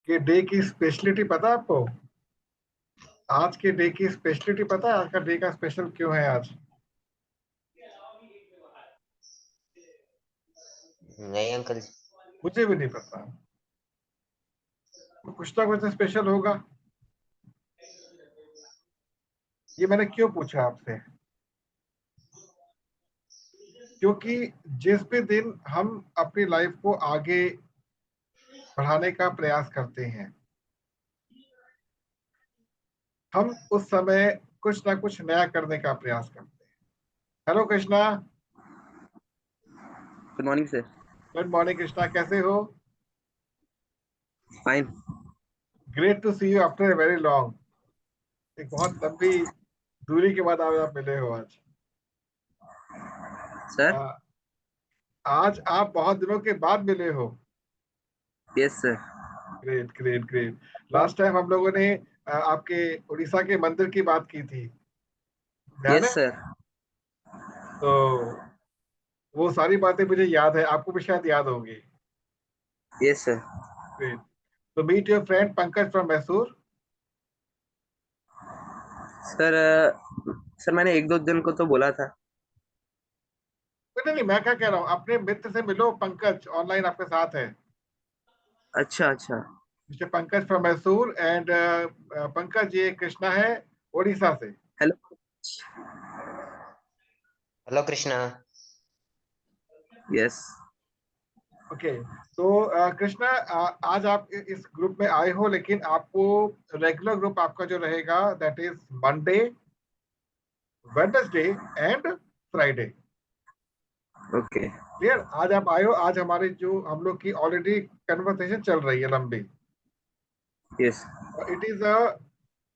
के डे की स्पेशलिटी पता है आपको? आज के डे की स्पेशलिटी पता है? आज का डे का स्पेशल क्यों है आज? नहीं अंकल। मुझे भी नहीं पता। कुछ ना कुछ स्पेशल होगा। ये मैंने क्यों पूछा आपसे? क्योंकि जिस भी दिन हम अपनी लाइफ को आगे बढ़ाने का प्रयास करते हैं, हम उस समय कुछ ना कुछ नया करने का प्रयास करते हैं। Hello Krishna. Good morning sir. Good morning Krishna, कैसे हो? Fine. Great to see you after a very long. एक बहुत लंबी दूरी के बाद आप मिले हो आज। सर। आज आप बहुत दिनों के बाद मिले हो। Yes sir. Great great great. Last time हम लोगों ने आपके उड़ीसा के मंदिर की बात की थी, ध्यान यस है? सर। तो वो सारी बातें मुझे याद है, आपको भी शायद याद होगी। Yes sir. ग्रेट। तो meet your friend Pankaj from Mysore. Sir sir मैंने एक दो दिन को तो बोला था। नहीं नहीं, मैं क्या कह रहा हूँ, अपने मित्र से मिलो, पंकज ऑनलाइन आपके साथ है। अच्छा अच्छा। Mister Pankaj from Mysore and Pankaj, ये कृष्णा है उड़ीसा से। Hello. Hello Krishna. Yes. Okay. तो कृष्णा, आज आप इस ग्रुप में आए हो, लेकिन आपको रेगुलर ग्रुप आपका जो रहेगा that is Monday, Wednesday and Friday. Okay. Clear? आज आप आए हो, आज हमारी जो हम लोग की ऑलरेडी कन्वर्सेशन चल रही है लंबी, yes. It is a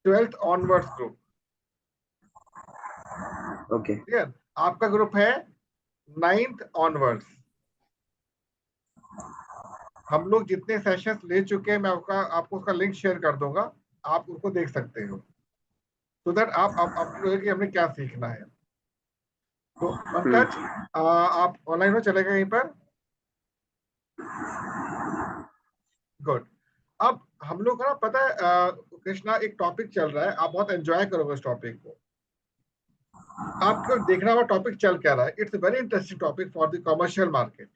12th onwards group. Okay. Clear? आपका ग्रुप है 9th ऑनवर्ड्स। हम लोग जितने सेशंस ले चुके हैं, मैं आपको उसका लिंक शेयर कर दूंगा, आप उसको देख सकते हो, सो दैट आप आपको लगे कि हमने क्या सीखना है। तो पंकज, आप ऑनलाइन हो, चलेगा यहीं पर? गुड। अब हम लोग का ना, पता है कृष्णा, एक टॉपिक चल रहा है, आप बहुत एंजॉय करोगे उस टॉपिक को। आपको देखना हुआ टॉपिक चल क्या रहा है। It's very interesting topic for the commercial market.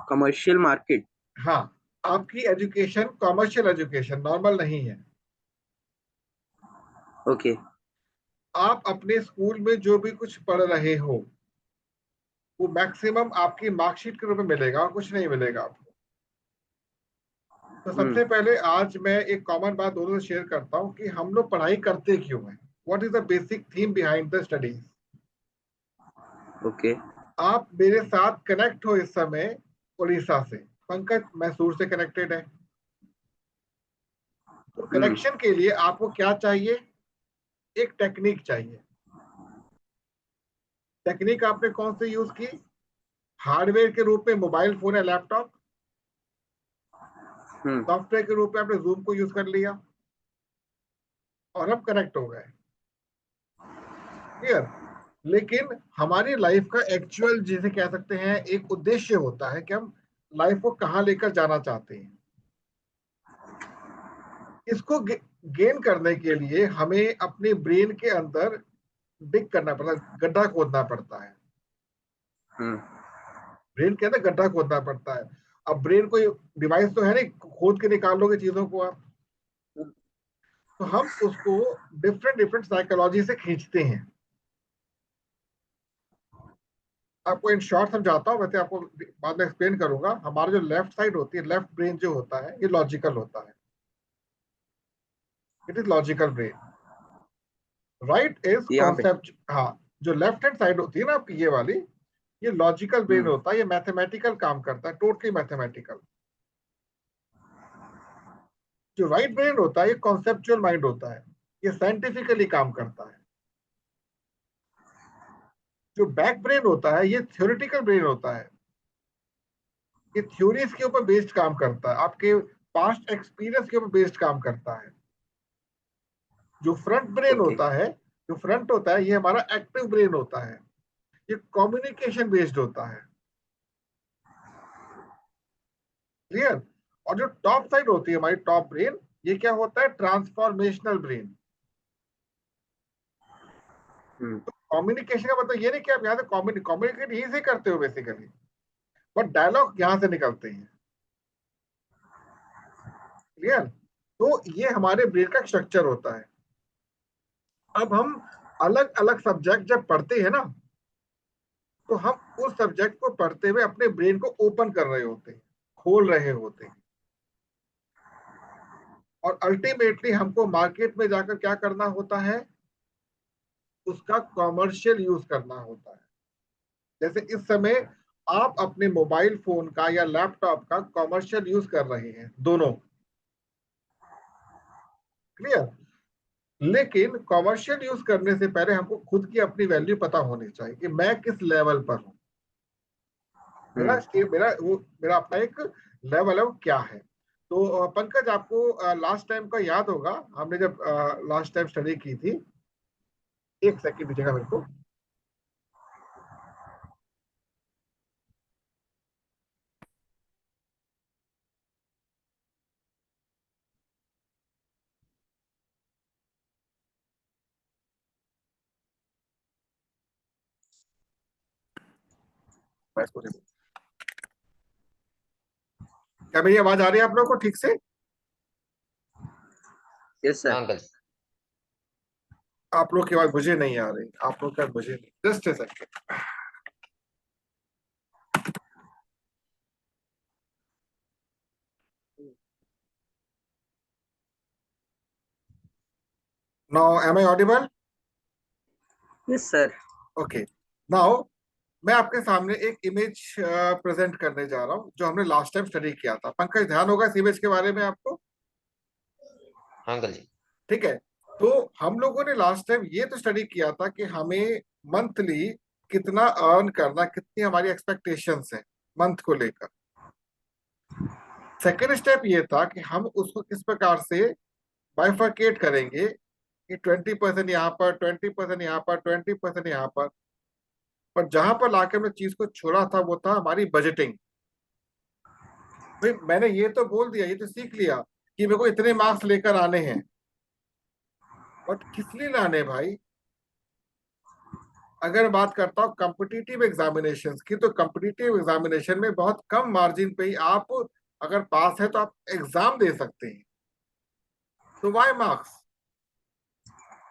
Commercial market. हाँ, आपकी एजुकेशन कमर्शियल एजुकेशन नॉर्मल नहीं है। ओके। आप अपने स्कूल में जो भी कुछ पढ़ रहे हो, वो मैक्सिमम आपकी मार्कशीट के रूप में मिलेगा और कुछ नहीं मिलेगा आपको। तो सबसे पहले आज मैं एक कॉमन बात दोनों से शेयर करता हूँ कि हम लोग पढ़ाई करते क्यों हैं। What is the basic theme behind the studies. Okay. आप मेरे साथ कनेक्ट हो इस समय उड़ीसा से, पंकज मैसूर से कनेक्टेड है। तो कनेक्शन के लिए आपको क्या चाहिए? एक टेक्निक चाहिए। टेक्निक आपने कौन सी यूज की? हार्डवेयर के रूप में मोबाइल फोन या लैपटॉप, सॉफ्टवेयर के रूप में आपने जूम को यूज कर लिया और हम कनेक्ट हो गए। क्लियर? लेकिन हमारी लाइफ का एक्चुअल, जिसे कह सकते हैं, एक उद्देश्य होता है कि हम लाइफ को कहाँ लेकर जाना चाहते हैं। इसको गेन करने के लिए हमें अपने ब्रेन के अंदर डिग करना पड़ता है, गड्ढा खोदना पड़ता है। ब्रेन के अंदर गड्ढा खोदना पड़ता है। अब ब्रेन कोई डिवाइस तो है नहीं, खोद के निकाल लोगे चीजों को आप। तो हम उसको डिफरेंट डिफरेंट साइकोलॉजी से खींचते हैं। आपको इन शॉर्ट समझाता हूँ, वैसे आपको बाद में एक्सप्लेन करूंगा। हमारा जो लेफ्ट साइड होती है, लेफ्ट ब्रेन जो होता है, ये लॉजिकल होता है। It is logical brain. Right is यहाँ पे। कॉन्सेप्ट। हाँ, जो लेफ्ट हैंड साइड होती है ना आपकी, ये वाली, ये लॉजिकल ब्रेन होता है। ये मैथमेटिकल काम करता है, टोटली मैथमेटिकल। जो राइट ब्रेन होता है, ये कॉन्सेप्चुअल माइंड होता है, ये साइंटिफिकली काम करता है। जो बैक ब्रेन होता है, ये थ्योरेटिकल ब्रेन होता है, ये थ्योरीज के ऊपर बेस्ड काम करता है, आपके पास्ट एक्सपीरियंस के ऊपर बेस्ड काम करता है। जो फ्रंट ब्रेन ओके। होता है, जो फ्रंट होता है, ये हमारा एक्टिव ब्रेन होता है, ये कम्युनिकेशन बेस्ड होता है। क्लियर? और जो टॉप साइड होती है हमारी टॉप ब्रेन, ये क्या होता है, ट्रांसफॉर्मेशनल ब्रेन। कम्युनिकेशन का मतलब ये नहीं कि आप यहाँ से कम्युनिकेट यहीं से करते हो बेसिकली, बट डायलॉग यहाँ से निकलते हैं। क्लियर? तो ये हमारे ब्रेन का स्ट्रक्चर होता है। अब हम अलग अलग सब्जेक्ट जब पढ़ते हैं ना, तो हम उस सब्जेक्ट को पढ़ते हुए अपने ब्रेन को ओपन कर रहे होते हैं, खोल रहे होते हैं। और अल्टीमेटली हमको मार्केट में जाकर क्या करना होता है, उसका कॉमर्शियल यूज करना होता है। जैसे इस समय आप अपने मोबाइल फोन का या लैपटॉप का कॉमर्शियल यूज कर रहे हैं, दोनों। क्लियर? लेकिन कॉमर्शियल यूज करने से पहले हमको खुद की अपनी वैल्यू पता होनी चाहिए कि मैं किस लेवल पर हूं। मेरा अपना एक लेवल है, वो क्या है। तो पंकज, आपको लास्ट टाइम का याद होगा, हमने जब लास्ट टाइम स्टडी की थी, एक सेकंड दीजिएगा मेरे को। मैं इसको क्या मेरी आवाज आ रही है आप लोगों को ठीक से? यस हाँ सर। अंकल। आप लोग की आवाज मुझे नहीं आ रही, आप लोग की आवाज मुझे नहीं। Just a second. Now am I audible? Yes sir. Okay. Now मैं आपके सामने एक इमेज प्रेजेंट करने जा रहा हूँ, जो हमने लास्ट टाइम स्टडी किया था। पंकज, ध्यान होगा इस इमेज के बारे में आपको? हाँ अंकल जी। ठीक है। तो हम लोगों ने लास्ट टाइम ये तो स्टडी किया था कि हमें मंथली कितना अर्न करना, कितनी हमारी एक्सपेक्टेशंस है मंथ को लेकर। सेकेंड स्टेप ये था कि हम उसको किस प्रकार से बाइफरकेट करेंगे कि 20% यहाँ पर, 20% यहाँ पर, 20% यहाँ पर जहां पर लाके हमने चीज को छोड़ा था वो था हमारी बजटिंग। भाई मैंने ये तो बोल दिया, ये तो सीख लिया कि मेरे को इतने मार्क्स लेकर आने हैं, बट किस लिए लाने भाई? अगर बात करता हूँ कॉम्पिटिटिव एग्जामिनेशन की, तो कॉम्पिटिटिव एग्जामिनेशन में बहुत कम मार्जिन पे ही आप अगर पास है तो आप एग्जाम दे सकते हैं। तो वाई मार्क्स?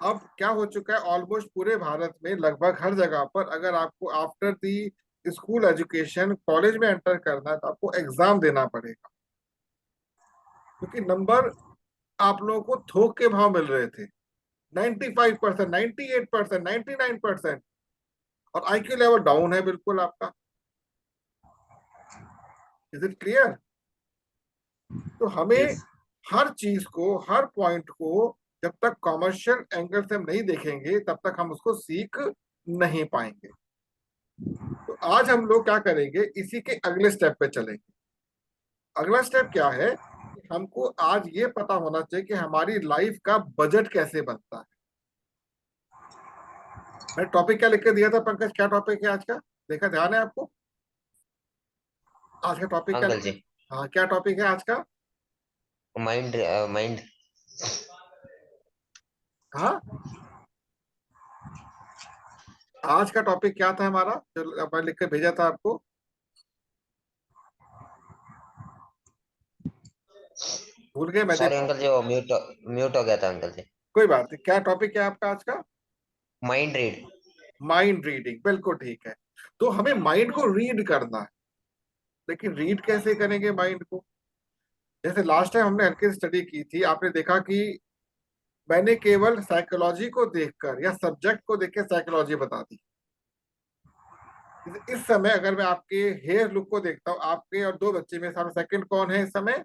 अब क्या हो चुका है, ऑलमोस्ट पूरे भारत में लगभग हर जगह पर अगर आपको after the school education college में एंटर करना है तो आपको एग्जाम देना पड़ेगा, क्योंकि नंबर आप लोगों को थोक के भाव मिल रहे थे। 95%, 98%, 99%, और आईक्यू लेवल डाउन है बिल्कुल आपका। Is it clear? तो हमें यस। हर चीज को, हर पॉइंट को जब तक कॉमर्शियल एंगल से हम नहीं देखेंगे तब तक हम उसको सीख नहीं पाएंगे। तो आज हम लोग क्या करेंगे, इसी के अगले स्टेप पे चलेंगे। अगला स्टेप क्या है कि हमको आज ये पता होना चाहिए कि हमारी लाइफ का बजट कैसे बनता है। मैं टॉपिक क्या लिख के दिया था पंकज, क्या टॉपिक है आज का? देखा, ध्यान है आपको? आज का टॉपिक हाँ क्या अंकल लिखे? जी। हाँ, क्या टॉपिक है आज का? Mind mind. हाँ, आज का टॉपिक क्या था हमारा, जो मैं लिख के भेजा था आपको? भूल गए, मैं सॉरी देखूं? अंकल जी, वो म्यूट हो गया था अंकल जी। कोई बात नहीं। क्या टॉपिक है आपका आज का? Mind read. माइंड रीडिंग, बिल्कुल ठीक है। तो हमें माइंड को रीड करना है, लेकिन रीड कैसे करेंगे माइंड को? जैसे लास्ट टाइम हमने हल्के स्टडी की थी, आपने देखा कि मैंने केवल साइकोलॉजी को देखकर या सब्जेक्ट को देख के साइकोलॉजी बता दी। इस समय अगर मैं आपके हेयर लुक को देखता हूँ, आपके और दो बच्चे में सारा सेकंड कौन है इस समय?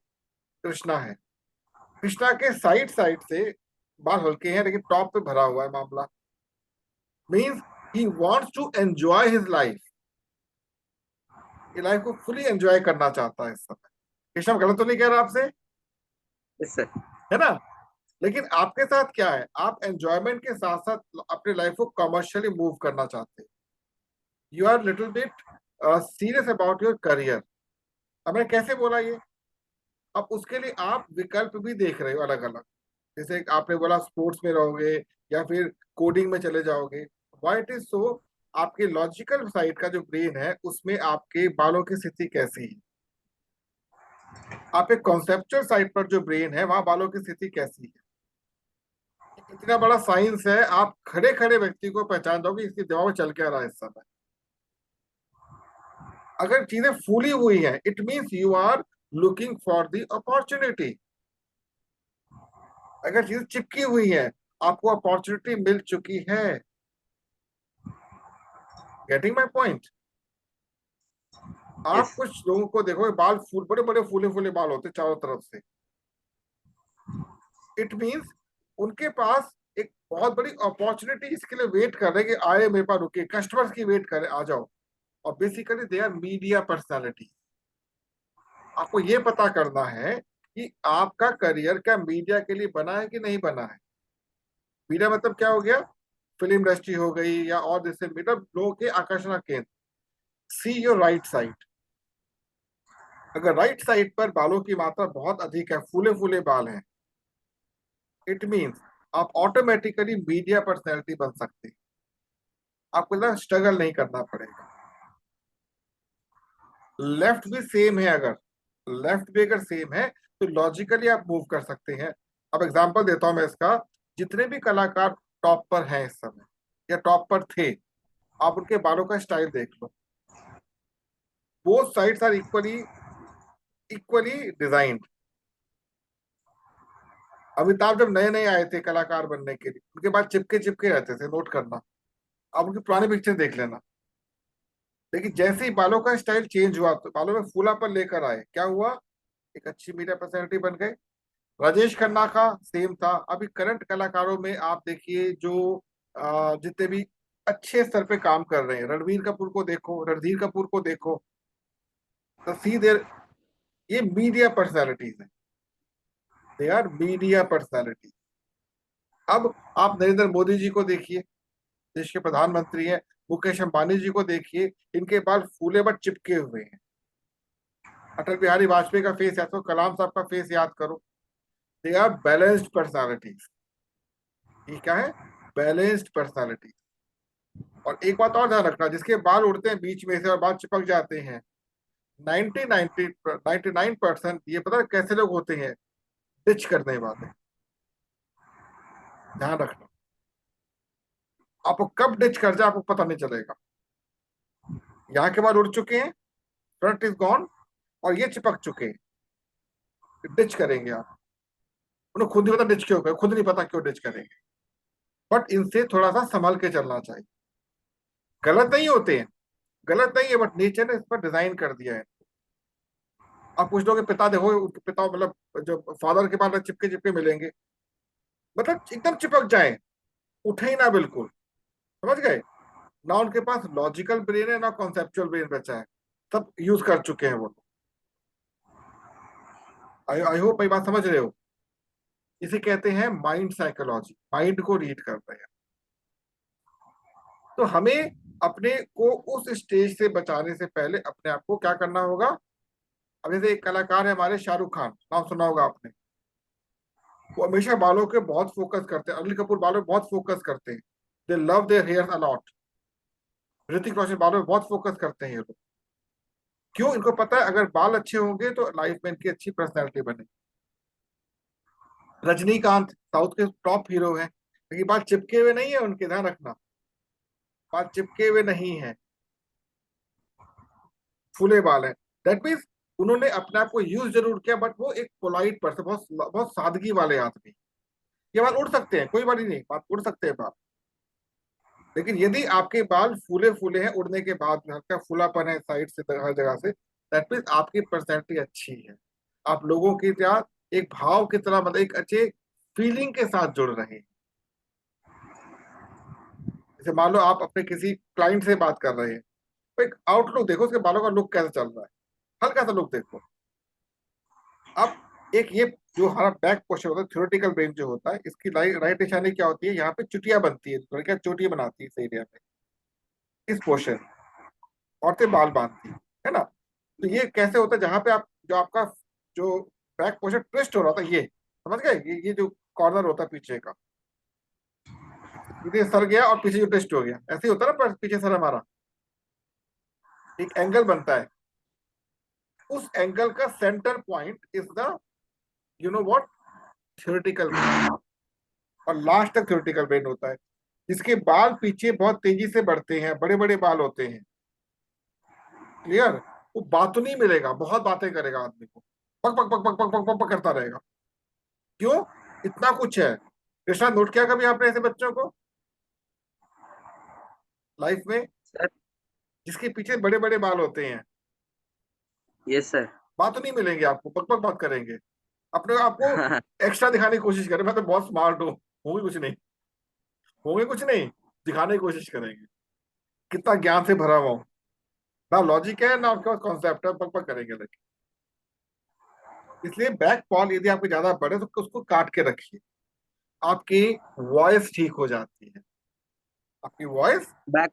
कृष्णा है। कृष्णा के साइड साइड से बाल हल्के हैं, लेकिन टॉप पे भरा हुआ है मामला। Means he wants to enjoy his life, ये लाइफ को फुली एंजॉय करना चाहता है इस समय। कृष्णा, गलत तो नहीं कह रहा आपसे? Yes sir. है ना? लेकिन आपके साथ क्या है, आप एंजॉयमेंट के साथ साथ अपने लाइफ को कमर्शियली मूव करना चाहते हैं। You are little bit serious about your career. अब मैं कैसे बोला ये? अब उसके लिए आप विकल्प भी देख रहे हो अलग अलग, जैसे आपने बोला स्पोर्ट्स में रहोगे या फिर कोडिंग में चले जाओगे। व्हाई इट इज सो, आपके लॉजिकल साइड का जो ब्रेन है उसमें आपके बालों की स्थिति कैसी है, आप एक कॉन्सेप्चुअल साइड पर जो ब्रेन है वहां बालों की स्थिति कैसी है। इतना बड़ा साइंस है, आप खड़े खड़े व्यक्ति को पहचान दोगे इसके दिमाग में चल क्या रहा है इस समय। अगर चीजें फूली हुई है it means you are looking for the opportunity. अगर चीजें चिपकी हुई है आपको अपॉर्चुनिटी मिल चुकी है। Getting my point. आप यस। कुछ लोगों को देखो बाल फूल, बड़े बड़े फूले फूले बाल होते चारों तरफ से, इट मीन्स उनके पास एक बहुत बड़ी अपॉर्चुनिटी इसके लिए वेट कर रहे हैं कि आए मेरे पास, रुके कस्टमर्स की वेट करे आ जाओ। और basically they are media personality. आपको ये पता करना है कि आपका करियर क्या मीडिया के लिए बना है कि नहीं बना है। मीडिया मतलब क्या हो गया, फिल्म इंडस्ट्री हो गई या और जैसे मतलब लोगों के आकर्षण का केंद्र। See your right side. अगर राइट साइड पर बालों की मात्रा बहुत अधिक है, फूले फूले बाल हैं, इट मीन्स आप ऑटोमेटिकली मीडिया पर्सनैलिटी बन सकते हैं। आपको इतना स्ट्रगल नहीं करना पड़ेगा। लेफ्ट भी सेम है, अगर लेफ्ट भी अगर सेम है तो लॉजिकली आप मूव कर सकते हैं। अब एग्जांपल देता हूं मैं इसका। जितने भी कलाकार टॉप पर हैं इस समय या टॉप पर थे, आप उनके बालों का स्टाइल देख लो। Both sides are equally equally designed. Amitabh जब नए नए आए थे कलाकार बनने के लिए, उनके बाद चिपके चिपके रहते थे, नोट करना। आप उनकी पुरानी पिक्चर देख लेना। लेकिन जैसे ही बालों का स्टाइल चेंज हुआ तो बालों में फूलापन लेकर आए, क्या हुआ, एक अच्छी मीडिया पर्सनैलिटी बन गए। राजेश खन्ना का सेम था। अभी करंट कलाकारों में आप देखिए जो जितने भी अच्छे स्तर पे काम कर रहे हैं, रणवीर कपूर को देखो, रणधीर कपूर को देखो, तो सी देर, ये मीडिया पर्सनालिटीज है। They are media personality. अब आप नरेंद्र मोदी जी को देखिए, देश के प्रधानमंत्री हैं। मुकेश अंबानी जी को देखिए, इनके बाल फूले बट चिपके हुए हैं। अटल बिहारी वाजपेयी का फेस याद करो, कलाम साहब का फेस याद करो। They are balanced personalities. ये क्या है, बैलेंस्ड पर्सनालिटी। और एक बात और ध्यान रखना, जिसके बाल उड़ते हैं बीच में से और बाल चिपक जाते हैं, 99% ये पता है कैसे लोग होते हैं, डिच करने वाले। ध्यान रखना, आपको कब डिच कर जाए आपको पता नहीं चलेगा। यहाँ के बाल उड़ चुके हैं, फ्रंट इज गॉन, और ये चिपक चुके हैं, डिच करेंगे आप। उन्हें खुद नहीं पता डिच क्यों करें, खुद नहीं पता क्यों डिच करेंगे। बट इनसे थोड़ा सा संभल के चलना चाहिए। गलत नहीं होते हैं, गलत नहीं है, बट नेचर ने इस पर डिजाइन कर दिया है। आप कुछ लोग के पिता देखो, उनके पिता मतलब जो फादर के बाल चिपके चिपके मिलेंगे, मतलब एकदम चिपक जाए, उठे ही ना बिल्कुल। समझ गए ना, उनके पास लॉजिकल ब्रेन है ना कॉन्सेप्चुअल ब्रेन बचा है, सब यूज कर चुके हैं वो। आई होप भाई बात समझ रहे हो। इसे कहते हैं माइंड साइकोलॉजी, माइंड को रीड कर रहे हैं। तो हमें अपने को उस स्टेज से बचाने से पहले अपने आप को क्या करना होगा। अब जैसे एक कलाकार है हमारे, शाहरुख खान, नाम सुना होगा आपने। वो हमेशा बालों के बहुत फोकस करते हैं। अनिल कपूर बालों पे बहुत फोकस करते हैं, they love their hair a lot. Hrithik Roshan बालों पे बहुत फोकस करते हैं ये लोग। क्यों, इनको पता है अगर बाल अच्छे होंगे तो लाइफ में इनकी अच्छी पर्सनैलिटी बनेगी। रजनीकांत साउथ के टॉप हीरो हैं, लेकिन बाल चिपके हुए नहीं है उनके, ध्यान रखना, बाल चिपके हुए नहीं है, फूले बाल है। दैट मीन्स उन्होंने अपने आप को यूज जरूर किया, बट वो एक पोलाइट पर्सन, बहुत बहुत सादगी वाले आदमी। ये बाल उड़ सकते हैं, कोई बात नहीं, बात उड़ सकते हैं बाल। लेकिन यदि आपके बाल फूले फूले हैं, उड़ने के बाद हल्का फूलापन है साइड से हर जगह से, दैट मीन्स आपकी पर्सनैलिटी अच्छी है। आप लोगों की तरह एक भाव की तरह, मतलब एक अच्छे फीलिंग के साथ जुड़ रहे हैं। जैसे मान लो आप अपने किसी क्लाइंट से बात कर रहे हैं, तो एक आउटलुक देखो, उसके बालों का लुक कैसे चल रहा है, हल्का सा लुक देखो। अब एक ये जो हमारा बैक पोर्शन होता है, थ्योरेटिकल ब्रेन जो होता है, इसकी राइट निशानी क्या होती है, यहाँ पे चुटिया बनती है, लड़कियां चोटी बनाती है इस एरिया में, इस पोर्शन, औरतें बाल बांधती है ना। तो ये कैसे होता है, जहां पे आप जो आपका जो बैक पोर्शन ट्विस्ट हो रहा था, ये समझ गए, ये जो कॉर्नर होता है पीछे का, इधर सर गया और पीछे जो ट्विस्ट हो गया, ऐसे ही होता है ना, पीछे सर हमारा एक एंगल बनता है, उस एंगल का centre point is the you know what theoretical brain, और लास्ट तक थ्योरेटिकल ब्रेन होता है, जिसके बाल पीछे बहुत तेजी से बढ़ते हैं, बड़े बड़े बाल होते हैं। क्लियर? वो बात नहीं मिलेगा, बहुत बातें करेगा आदमी को, पक पक पक पक पक पक पक पक करता रहेगा। क्यों? इतना कुछ है। कृष्णा, नोट किया कभी आपने ऐसे बच्चों को लाइफ में, सर। जिसके पीछे बड़े बड़े बाल होते हैं? Yes sir. बात नहीं मिलेंगे आपको, पक पक बात करेंगे, अपने आपको एक्स्ट्रा दिखाने की कोशिश करें, मैं तो बहुत स्मार्ट हूँ, होंगे कुछ नहीं, होंगे कुछ नहीं, दिखाने की कोशिश करेंगे कितना ज्ञान से भरा हुआ हूं, ना लॉजिक है ना आपके पास कॉन्सेप्ट है, पक पक करेंगे लेकिन। इसलिए बैक पॉल यदि आपके ज्यादा बड़े तो उसको काट के रखिए, आपकी वॉइस ठीक हो जाती है, आपकी वॉइस। बैक।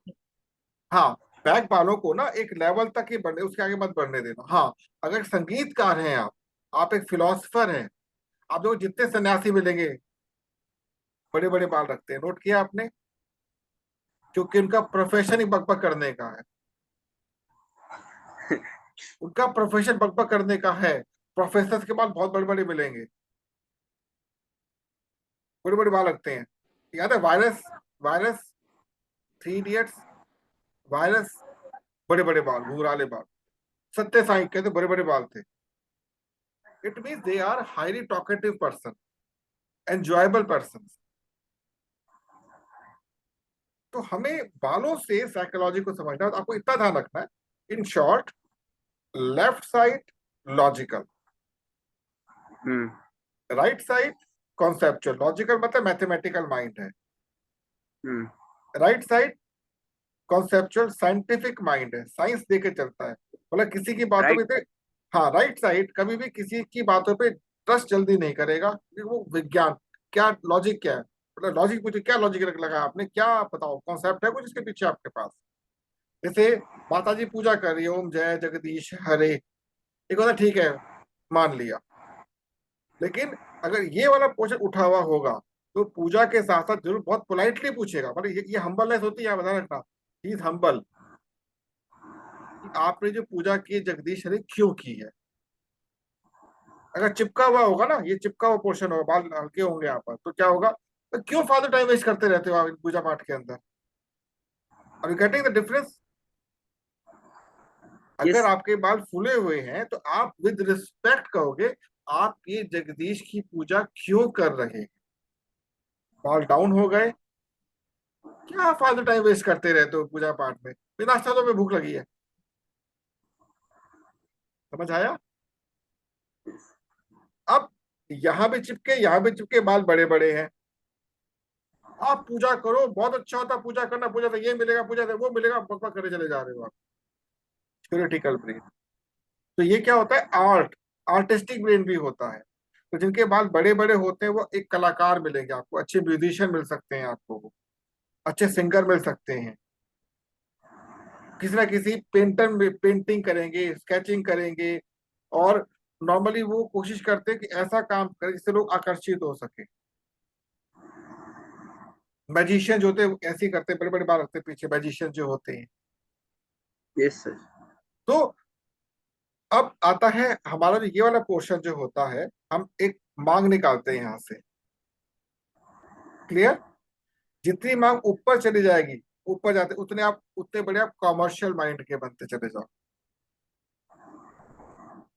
हाँ, बैक बालों को ना एक लेवल तक ही बढ़ने, उसके आगे मत बढ़ने देना। हाँ, अगर संगीतकार हैं आप एक फिलोसफर हैं, आप लोग जितने सन्यासी मिलेंगे बड़े बड़े बाल रखते हैं, नोट किया आपने, क्योंकि उनका प्रोफेशन ही बकबक करने का है, उनका प्रोफेशन बकबक करने का है। प्रोफेसर के बाल बहुत बड़े बड़े मिलेंगे, बड़े बड़े बाल रखते हैं। याद है virus, virus, three idiots, virus, बड़े बड़े बाल, घुंघराले बाल। सत्य साई कहते बड़े बड़े बाल थे। It mean they are highly talkative person, enjoyable person. तो हमें बालों से साइकोलॉजी को समझना है, तो आपको इतना ध्यान रखना है, in short, left side logical, right side conceptual, logical मतलब मैथमेटिकल माइंड है, right side conceptual scientific mind है, साइंस देके चलता है, मतलब किसी की बातों राइट। पे। हाँ, राइट साइड कभी भी किसी की बातों पे ट्रस्ट जल्दी नहीं करेगा, क्योंकि वो विज्ञान, क्या लॉजिक क्या है, मतलब लॉजिक पूछे क्या लॉजिक लगा आपने, क्या बताओ कॉन्सेप्ट है कुछ इसके पीछे आपके पास। जैसे माता जी पूजा कर रही है, ओम जय जगदीश हरे, एक होता ठीक है, मान लिया, लेकिन अगर ये वाला पोर्शन उठा हुआ होगा तो पूजा के साथ साथ जरूर बहुत पोलाइटली पूछेगा, मतलब ये हम्बलनेस होती है, बता रखना, ही इज हम्बल, कि आपने जो पूजा की जगदीश हरे क्यों की है। अगर चिपका हुआ होगा ना, ये चिपका हुआ पोर्शन होगा, बाल हल्के होंगे यहाँ पर, तो क्या होगा, तो क्यों फालतू टाइम वेस्ट करते रहते हो आप इन पूजा पाठ के अंदर। Are you getting the difference? अगर यस। आपके बाल फूले हुए हैं तो आप विद रिस्पेक्ट कहोगे, आप ये जगदीश की पूजा क्यों कर रहे हैं। बाल डाउन हो गए, क्या फालतू टाइम वेस्ट करते रहते हो पूजा पाठ में, बिना नाश्ता तो में भूख लगी है। समझ आया? अब यहाँ भी चिपके, यहाँ भी चिपके, बाल बड़े बड़े हैं, आप पूजा करो, बहुत अच्छा होता पूजा करना, पूजा से ये मिलेगा, पूजा से वो मिलेगा, बकबक करे चले जा रहे हो आप। Theoretical brain. तो ये क्या होता है, आर्ट, आर्टिस्टिक ब्रेन भी होता है। तो जिनके बाल बड़े बड़े होते हैं वो एक कलाकार मिलेंगे आपको, अच्छे म्यूजिशियन मिल सकते हैं आपको, अच्छे सिंगर मिल सकते हैं, किसी ना किसी पेंटर में पेंटिंग करेंगे, स्केचिंग करेंगे, और नॉर्मली वो कोशिश करते हैं कि ऐसा काम करें जिससे लोग आकर्षित हो सके। मैजिशियन जो होते हैं ऐसे ही करते हैं, बड़े बड़े बाल रखते हैं पीछे, मैजिशियन जो होते हैं। Yes sir. तो अब आता है हमारा जो ये वाला पोर्शन जो होता है, हम एक मांग निकालते हैं यहाँ से। क्लियर? जितनी मांग ऊपर चली जाएगी, ऊपर जाते उतने आप, उतने बड़े आप कॉमर्शियल माइंड के बनते चले जाओ।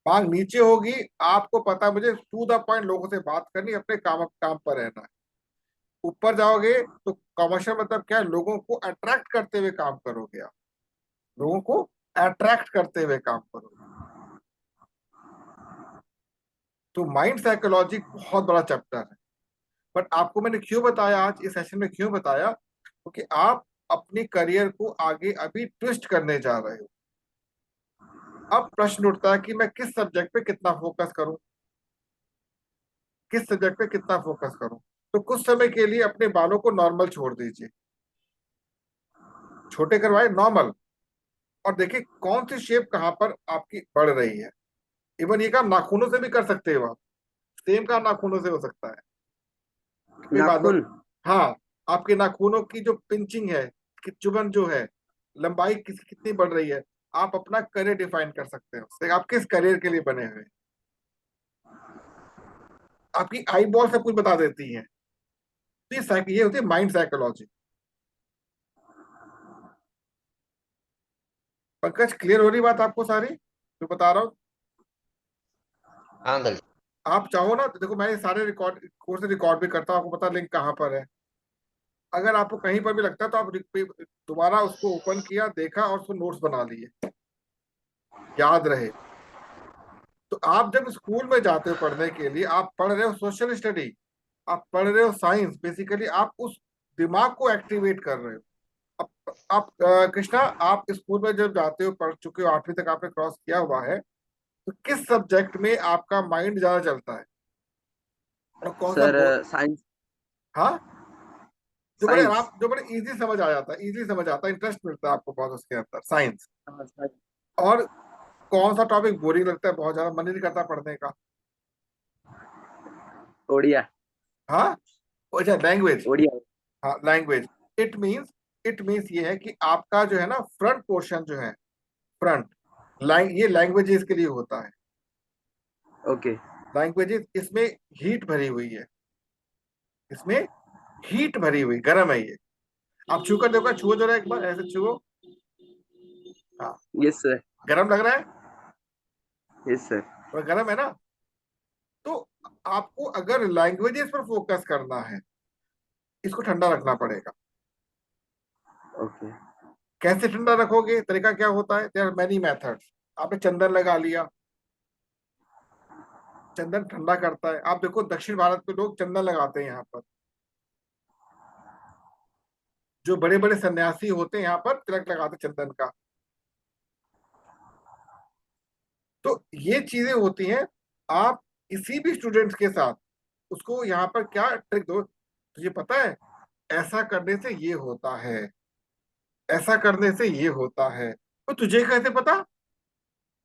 मांग नीचे होगी, आपको पता है मुझे टू द पॉइंट लोगों से बात करनी, अपने काम काम पर रहना है। ऊपर जाओगे तो कॉमर्शियल मतलब क्या है, लोगों को अट्रैक्ट करते हुए काम करोगे आप, लोगों को अट्रैक्ट करते हुए काम करोगे। तो माइंड साइकोलॉजी बहुत बड़ा चैप्टर है, बट आपको मैंने क्यों बताया आज इस सेशन में, क्यों बताया, क्योंकि आप अपने करियर को आगे अभी ट्विस्ट करने जा रहे हो। अब प्रश्न उठता है कि मैं किस सब्जेक्ट पे कितना फोकस करूं, किस सब्जेक्ट पे कितना फोकस करूं। तो कुछ समय के लिए अपने बालों को नॉर्मल छोड़ दीजिए, छोटे करवाए नॉर्मल, और देखिए कौन सी शेप कहां पर आपकी बढ़ रही है। इवन ये काम नाखूनों से भी कर सकते हो आप, सेम काम नाखूनों से हो सकता है। कोई बात नाखून। नहीं। हाँ, आपके नाखूनों की जो पिंचिंग है, कि चुभन जो है, लंबाई कितनी बढ़ रही है, आप अपना करियर डिफाइन कर सकते हो, तो आप किस करियर के लिए बने हुए हैं। आपकी आई बॉल सब कुछ बता देती है। तो ये होती है माइंड साइकोलॉजी। पंकज, क्लियर हो रही बात आपको सारी जो बता रहा हूँ? हाँ अंकल जी। आप चाहो ना तो देखो, मैं ये सारे रिकॉर्ड कोर्स रिकॉर्ड भी करता हूँ, आपको पता लिंक कहाँ पर है। अगर आपको कहीं पर भी लगता है तो आप दोबारा उसको ओपन किया, देखा और उसको नोट्स बना लिए, याद रहे। तो आप जब स्कूल में जाते हो पढ़ने के लिए, आप पढ़ रहे हो सोशल स्टडी, आप पढ़ रहे हो साइंस, बेसिकली आप उस दिमाग को एक्टिवेट कर रहे हो। आप कृष्णा, आप स्कूल में जब जाते हो, पढ़ चुके हो, 8वीं तक आपने क्रॉस किया हुआ है, तो किस सब्जेक्ट में आपका माइंड ज्यादा चलता है और कौन सा सर बोर्ड? साइंस। हाँ, साइंस। जो बड़े इजी समझ आ जाता है, इजीली समझ आता है, इंटरेस्ट मिलता है आपको बहुत उसके अंदर, साइंस। हाँ सर। और कौन सा टॉपिक बोरिंग लगता है, बहुत ज्यादा मन ही नहीं करता पढ़ने का? ओडिया। हाँ, अच्छा, लैंग्वेज। ओडिया। हाँ, language. It means it means ये है कि आपका जो है ना फ्रंट पोर्शन जो है, फ्रंट ये लैंग्वेजेस के लिए होता है। ओके। लैंग्वेजेस, इसमें हीट भरी हुई है, इसमें हीट भरी हुई, गर्म है ये। आप छू कर देखो, छुओ जरा एक बार, ऐसे छुओ। हाँ, यस सर। गर्म लग रहा है, यस सर। और गर्म है ना? तो आपको अगर लैंग्वेजेस पर फोकस करना है, इसको ठंडा रखना पड़ेगा। ओके। कैसे ठंडा रखोगे, तरीका क्या होता है? There are many methods. आपने चंदन लगा लिया, चंदन ठंडा करता है। आप देखो, दक्षिण भारत के लोग चंदन लगाते हैं यहाँ पर, जो बड़े बड़े सन्यासी होते हैं यहाँ पर तिलक लगाते चंदन का। तो ये चीजें होती हैं। आप किसी भी स्टूडेंट्स के साथ उसको यहाँ पर क्या ट्रिक दो, तुझे पता है ऐसा करने से ये होता है, ऐसा करने से ये होता है, तो तुझे कैसे पता?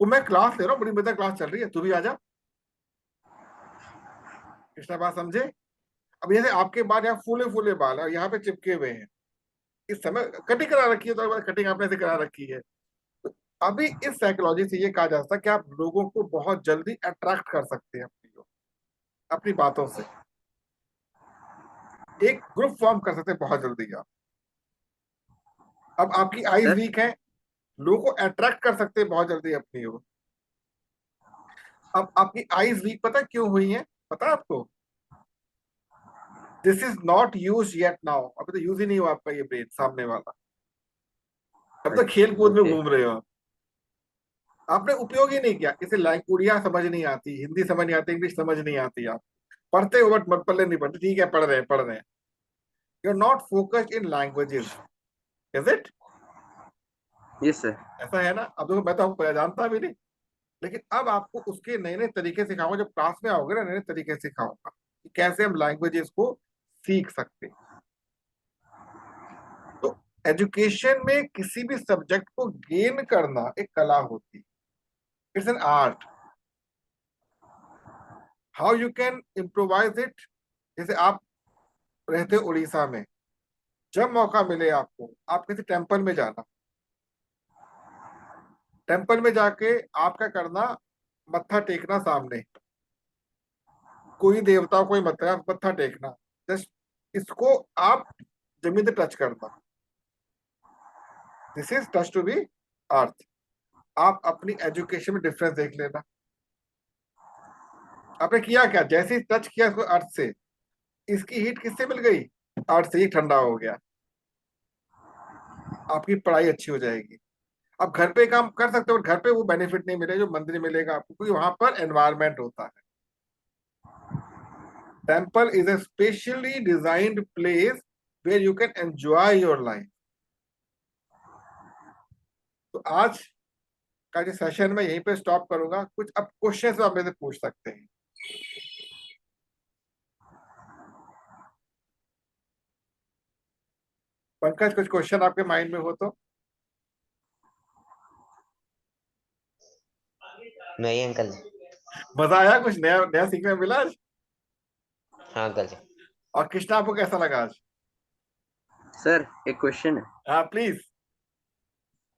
वो मैं क्लास ले रहा हूँ, बड़ी मजेदार क्लास चल रही है, तू भी आ जा। कृष्णा, बात समझे? अब जैसे आपके बाल यहाँ फूले फूले बाल है, यहाँ पे चिपके हुए हैं, इस समय कटिंग करा रखी है, तो कटिंग आपने से करा रखी है। तो अभी इस साइकोलॉजी से ये कहा जा सकता है कि आप लोगों को बहुत जल्दी अट्रैक्ट कर सकते हैं अपनी बातों से, एक ग्रुप फॉर्म कर सकते हैं बहुत जल्दी आप। अब आपकी आईज सर वीक है, लोगों को अट्रैक्ट कर सकते हैं बहुत जल्दी अपनी ओर। अब आपकी आईज वीक पता क्यों हुई है? पता है आपको? This is not use yet now, अभी तो यूज ही नहीं हुआ आपका ये ब्रेन सामने वाला, अब तो खेल कूद में ओके। घूम रहे हो आप। आपने उपयोग ही नहीं किया इसे। उड़िया समझ नहीं आती, हिंदी समझ नहीं आती, इंग्लिश समझ नहीं आती, आप पढ़ते हो बट मत पढ़ने नहीं पढ़ते, ठीक है, पढ़ रहे हैं पढ़ रहे हैं। You are not focused in languages, is it? Yes sir. ऐसा है ना? अब देखो, मैं तो आपको जानता भी नहीं, लेकिन अब आपको उसके नए नए तरीके सिखाऊंगा, जब क्लास में आओगे ना, नए नए तरीके सिखाऊंगा कि कैसे हम लैंग्वेजेस को सीख सकते हैं। तो एजुकेशन में किसी भी सब्जेक्ट को गेन करना एक कला होती है, it's an art. How you can improvise it? जैसे आप रहते हो उड़ीसा में, जब मौका मिले आपको, आप किसी टेम्पल में जाना, टेम्पल में जाके आप क्या करना, मत्था टेकना सामने, कोई देवता कोई मत्था टेकना, जस्ट इसको आप जमीन से टच करना, this is touch to be earth. आप अपनी एजुकेशन में डिफरेंस देख लेना। आपने किया क्या, जैसे ही टच किया इसको अर्थ से, इसकी हीट किससे मिल गई? अर्थ से ही ठंडा हो गया, आपकी पढ़ाई अच्छी हो जाएगी। आप घर पे काम कर सकते हो, घर पे वो बेनिफिट नहीं मिलेगा जो मंदिर में मिलेगा आपको, क्योंकि वहां पर एनवायरमेंट होता है। Temple is a specially designed place where you can enjoy your life. तो आज का जो सेशन मैं यहीं पे स्टॉप करूंगा, कुछ अब क्वेश्चन आप मेरे से पूछ सकते हैं। पंकज, कुछ क्वेश्चन आपके माइंड में हो तो? नहीं अंकल। मजा आया, कुछ नया नया सीखने को मिला आज। हाँ अंकल जी। और कृष्णा आपको कैसा लगा आज? सर एक क्वेश्चन है। हाँ प्लीज।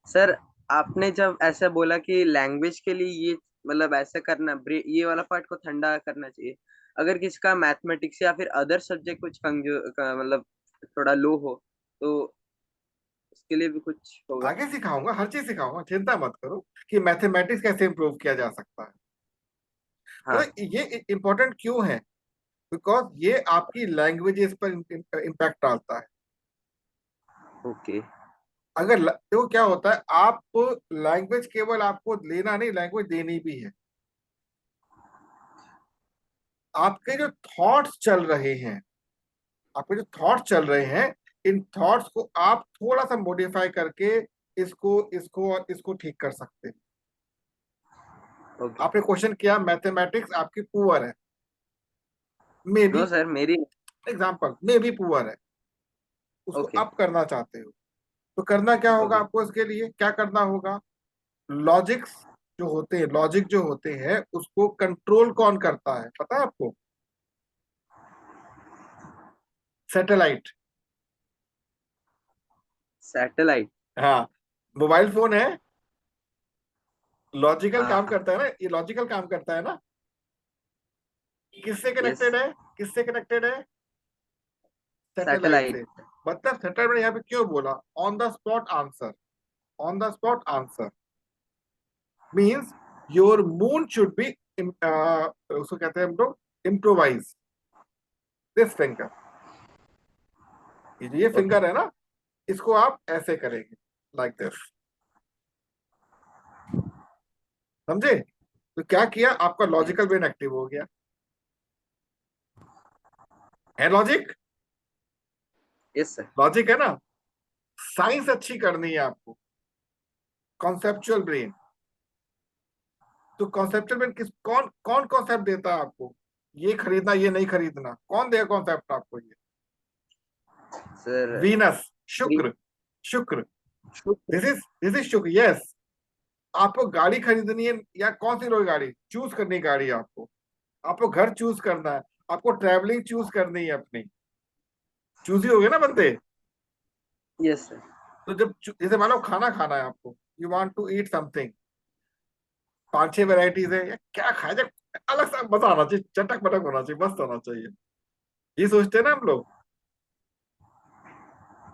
सर आपने जब ऐसा बोला कि लैंग्वेज के लिए ये मतलब ऐसा करना, ये वाला पार्ट को ठंडा करना चाहिए, अगर किसी का मैथमेटिक्स या फिर अदर सब्जेक्ट कुछ मतलब थोड़ा लो हो तो उसके लिए भी कुछ होगा? आगे सिखाऊंगा, हर चीज सिखाऊंगा, चिंता मत करो कि मैथमेटिक्स कैसे इंप्रूव किया जा सकता है। हाँ। तो ये इम्पोर्टेंट क्यों है? बिकॉज ये आपकी लैंग्वेजेस पर इम्पैक्ट डालता है। ओके। अगर देखो क्या होता है, आप लैंग्वेज केवल आपको लेना नहीं, लैंग्वेज देनी भी है। आपके जो थॉट्स चल रहे हैं, आपके जो थॉट्स चल रहे हैं, इन थॉट्स को आप थोड़ा सा मॉडिफाई करके इसको इसको और इसको ठीक कर सकते हैं। ओके। आपने क्वेश्चन किया मैथमेटिक्स आपकी पुअर है, मे बी नो सर मेरी। एग्जाम्पल, मे बी पुअर है, उसको ओके। अप करना चाहते हो, तो करना क्या होगा ओके। आपको? इसके लिए क्या करना होगा? लॉजिक्स जो होते हैं, लॉजिक जो होते हैं, उसको कंट्रोल कौन करता है पता है आपको? सैटेलाइट। सैटेलाइट। हाँ, मोबाइल फोन है, लॉजिकल काम हाँ। करता है ना, ये लॉजिकल काम करता है ना। किससे यस। कनेक्टेड है? किससे कनेक्टेड है? Satellite satellite. से। मतलब सैटेलाइट यहाँ पे क्यों बोला on the spot answer? On the spot answer means your moon should be, उसको कहते हैं हम लोग इम्प्रोवाइज दिस फिंगर। ये ओके। फिंगर है ना, इसको आप ऐसे करेंगे, लाइक दिस। समझे? तो क्या किया, आपका लॉजिकल ब्रेन एक्टिव हो गया। है लॉजिक? Yes sir. लॉजिक है ना। साइंस अच्छी करनी है आपको, कॉन्सेप्चुअल ब्रेन। तो कॉन्सेप्चुअल ब्रेन किस, कौन कौन कॉन्सेप्ट देता है आपको? ये खरीदना, ये नहीं खरीदना, कौन देगा कॉन्सेप्ट आपको? ये सर वीनस, ग्रीन। शुक्र। शुक्र, दिस इज शुक्र, यस। आपको गाड़ी खरीदनी है या कौन सी लोगी गाड़ी चूज करनी है, गाड़ी आपको, आपको घर चूज करना है, आपको ट्रैवलिंग चूज करनी है अपनी, चूज ही हो गए ना बंदे। Yes sir. तो जब जैसे मान लो खाना खाना है आपको, you want to eat something, 5-6 varieties है, या क्या खाया जाए, अलग सा मजा आना चाहिए, चटक पटक होना चाहिए, मस्त होना चाहिए, ये सोचते हैं ना हम लोग।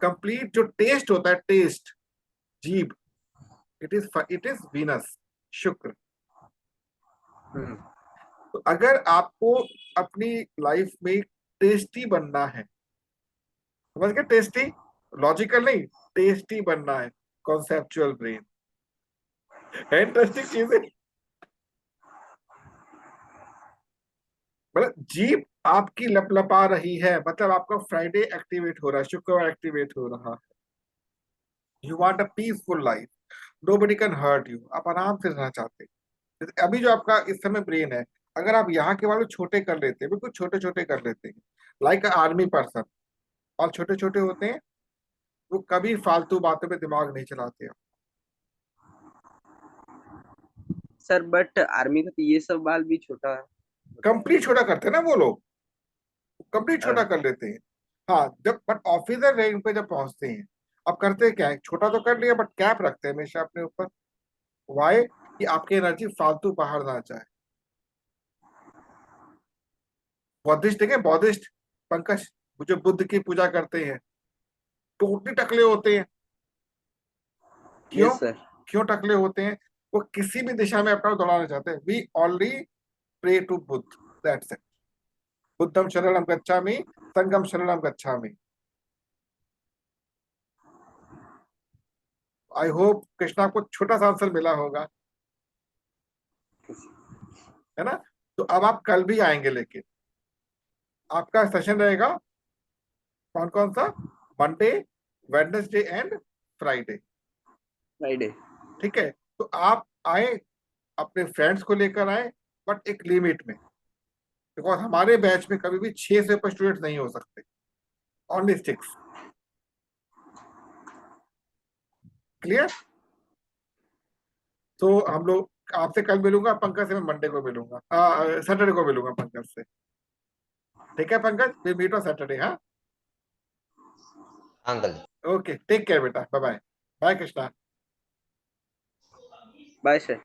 कंप्लीट जो टेस्ट होता है, टेस्ट, जीभ, इट इज वीनस, शुक्र। हम्म। तो अगर आपको अपनी लाइफ में टेस्टी बनना है, समझ गए? टेस्टी, लॉजिकल नहीं, टेस्टी बनना है, कॉन्सेप्चुअल ब्रेन है। इंटरेस्टिंग चीज है, मतलब जीप आपकी लपलपा रही है, मतलब आपका फ्राइडे एक्टिवेट हो रहा है, शुक्रवार एक्टिवेट हो रहा है। You want a peaceful life, nobody can hurt you, आप आराम से रहना चाहते हैं। जैसे अभी जो आपका इस समय ब्रेन है, अगर आप यहाँ के वाले छोटे कर लेते हैं, बिल्कुल छोटे छोटे कर लेते हैं, लाइक आर्मी पर्सन, और छोटे छोटे होते हैं, वो कभी फालतू बातों पे दिमाग नहीं चलाते हैं। सर बट आर्मी का तो ये सब बाल भी छोटा होता है। कंप्लीट छोटा करते हैं ना वो लोग, कंप्लीट छोटा हाँ। कर लेते हैं। हाँ, जब बट ऑफिसर रैंक पे जब पहुंचते हैं, अब करते क्या है, छोटा तो कर लिया बट कैप रखते हैं हमेशा अपने ऊपर। वाई? कि आपकी एनर्जी फालतू बाहर ना जाए। बौद्धिस्ट देखे, बौद्धिस्ट, पंकज, जो बुद्ध की पूजा करते हैं, टोटली टकले होते हैं। क्यों? Yes sir. क्यों टकले होते हैं? वो किसी भी दिशा में अपना दौड़ाना चाहते हैं। We only pray to Buddha, that's it. बुद्धम शरणम गच्छामि, संगम शरणम गच्छामि। आई होप कृष्णा को छोटा सा आंसर मिला होगा, है ना? तो अब आप कल भी आएंगे, लेकिन आपका सेशन रहेगा कौन कौन सा? Monday, Wednesday and Friday. Friday. ठीक है? तो आप आए, अपने फ्रेंड्स को लेकर आए, बट एक लिमिट में, बिकॉज हमारे बैच में कभी भी 6 से ऊपर स्टूडेंट नहीं हो सकते, ओनली 6। क्लियर? तो हम लोग आपसे कल मिलूंगा, पंकज से मैं मंडे को मिलूंगा, सैटरडे को मिलूंगा पंकज से। ठीक है Pankaj, we meet on Saturday. हाँ, हाँ uncle ji. Okay, take care बेटा, bye bye. Bye Krishna. Bye sir.